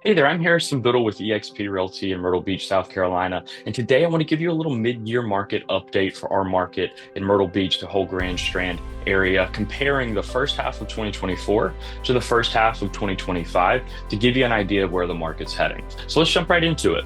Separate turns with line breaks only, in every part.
Hey there, I'm Harrison Biddle with eXp Realty in Myrtle Beach, South Carolina. And today I want to give you a little mid-year market update for our market in Myrtle Beach, the whole Grand Strand area, comparing the first half of 2024 to the first half of 2025 to give you an idea of where the market's heading. So let's jump right into it.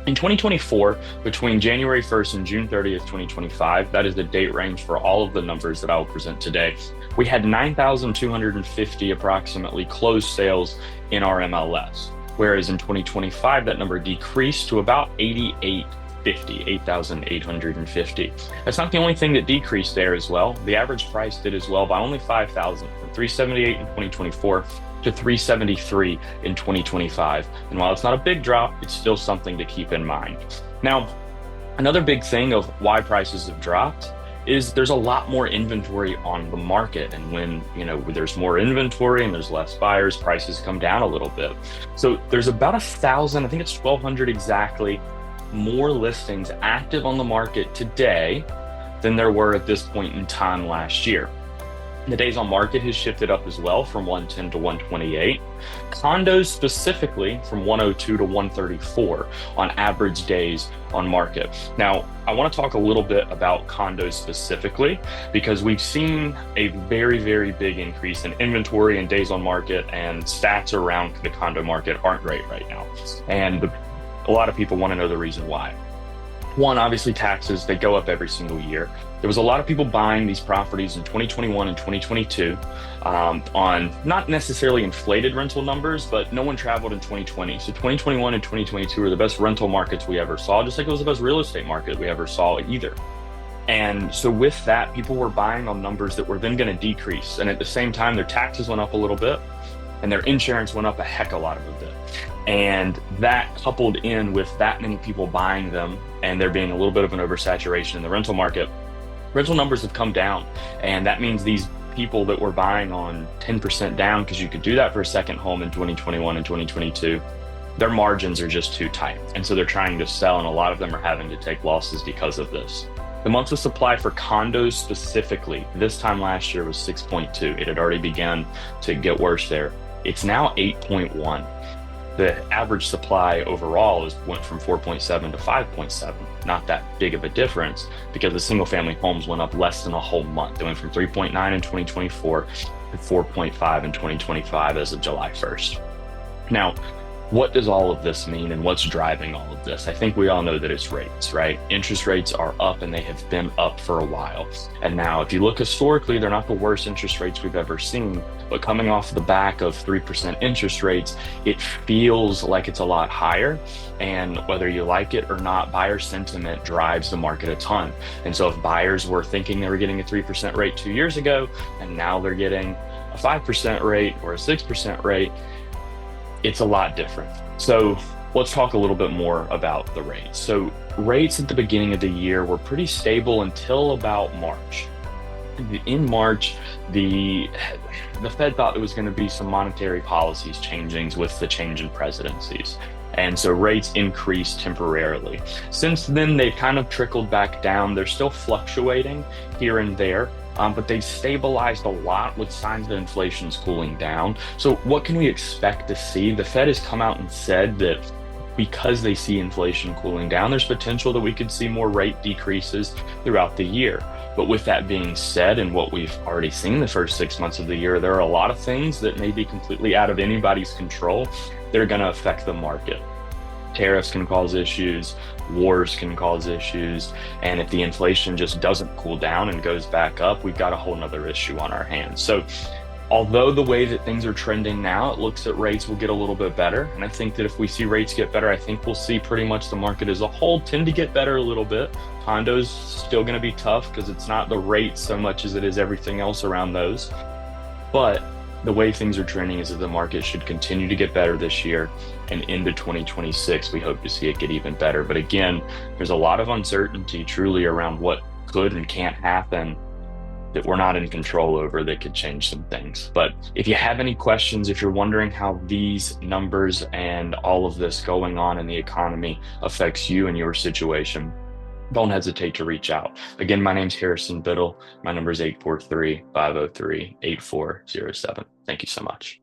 In 2024, between January 1st and June 30th, 2025, that is the date range for all of the numbers that I will present today, we had 9,250 approximately closed sales in our MLS. Whereas in 2025, that number decreased to about 8,850. That's not the only thing that decreased there as well. The average price did as well by only 5,000 from 378 in 2024 to 373 in 2025. And while it's not a big drop, it's still something to keep in mind. Now, another big thing of why prices have dropped is there's a lot more inventory on the market. And when, there's more inventory and there's less buyers, prices come down a little bit. So there's about 1,000, I think it's 1,200 exactly, more listings active on the market today than there were at this point in time last year. The days on market has shifted up as well from 110 to 128. Condos specifically from 102 to 134 on average days on market. Now, I want to talk a little bit about condos specifically because we've seen a very, very big increase in inventory and days on market, and stats around the condo market aren't great right now. And a lot of people want to know the reason why. One, obviously taxes, they go up every single year. There was a lot of people buying these properties in 2021 and 2022 on not necessarily inflated rental numbers, but no one traveled in 2020. So 2021 and 2022 were the best rental markets we ever saw, just like it was the best real estate market we ever saw either. And so with that, people were buying on numbers that were then going to decrease. And at the same time, their taxes went up a little bit and their insurance went up a heck of a bit. And that coupled in with that many people buying them and there being a little bit of an oversaturation in the rental market, rental numbers have come down. And that means these people that were buying on 10% down, because you could do that for a second home in 2021 and 2022, their margins are just too tight. And so they're trying to sell, and a lot of them are having to take losses because of this. The months of supply for condos specifically, this time last year was 6.2. It had already begun to get worse there. It's now 8.1. The average supply overall went from 4.7 to 5.7. Not that big of a difference because the single family homes went up less than a whole month. They went from 3.9 in 2024 to 4.5 in 2025 as of July 1st. Now, what does all of this mean and what's driving all of this? I think we all know that it's rates, right? Interest rates are up and they have been up for a while. And now if you look historically, they're not the worst interest rates we've ever seen, but coming off the back of 3% interest rates, it feels like it's a lot higher. And whether you like it or not, buyer sentiment drives the market a ton. And so if buyers were thinking they were getting a 3% rate 2 years ago, and now they're getting a 5% rate or a 6% rate, it's a lot different. So let's talk a little bit more about the rates. So rates at the beginning of the year were pretty stable until about March. In March, the Fed thought there was going to be some monetary policies changing with the change in presidencies. And so rates increased temporarily. Since then, they've kind of trickled back down. They're still fluctuating here and there. But they've stabilized a lot with signs that inflation's cooling down. So what can we expect to see? The Fed has come out and said that because they see inflation cooling down, there's potential that we could see more rate decreases throughout the year. But with that being said, and what we've already seen the first 6 months of the year, there are a lot of things that may be completely out of anybody's control that are going to affect the market. Tariffs can cause issues, wars can cause issues, and if the inflation just doesn't cool down and goes back up, we've got a whole nother issue on our hands. So although the way that things are trending now, it looks that rates will get a little bit better. And I think that if we see rates get better, I think we'll see pretty much the market as a whole tend to get better a little bit. Condos still going to be tough because it's not the rates so much as it is everything else around those. But the way things are trending is that the market should continue to get better this year, and into 2026, we hope to see it get even better. But again, there's a lot of uncertainty truly around what could and can't happen that we're not in control over that could change some things. But if you have any questions, if you're wondering how these numbers and all of this going on in the economy affects you and your situation, don't hesitate to reach out. Again, my name's Harrison Biddle. My number is 843-503-8407. Thank you so much.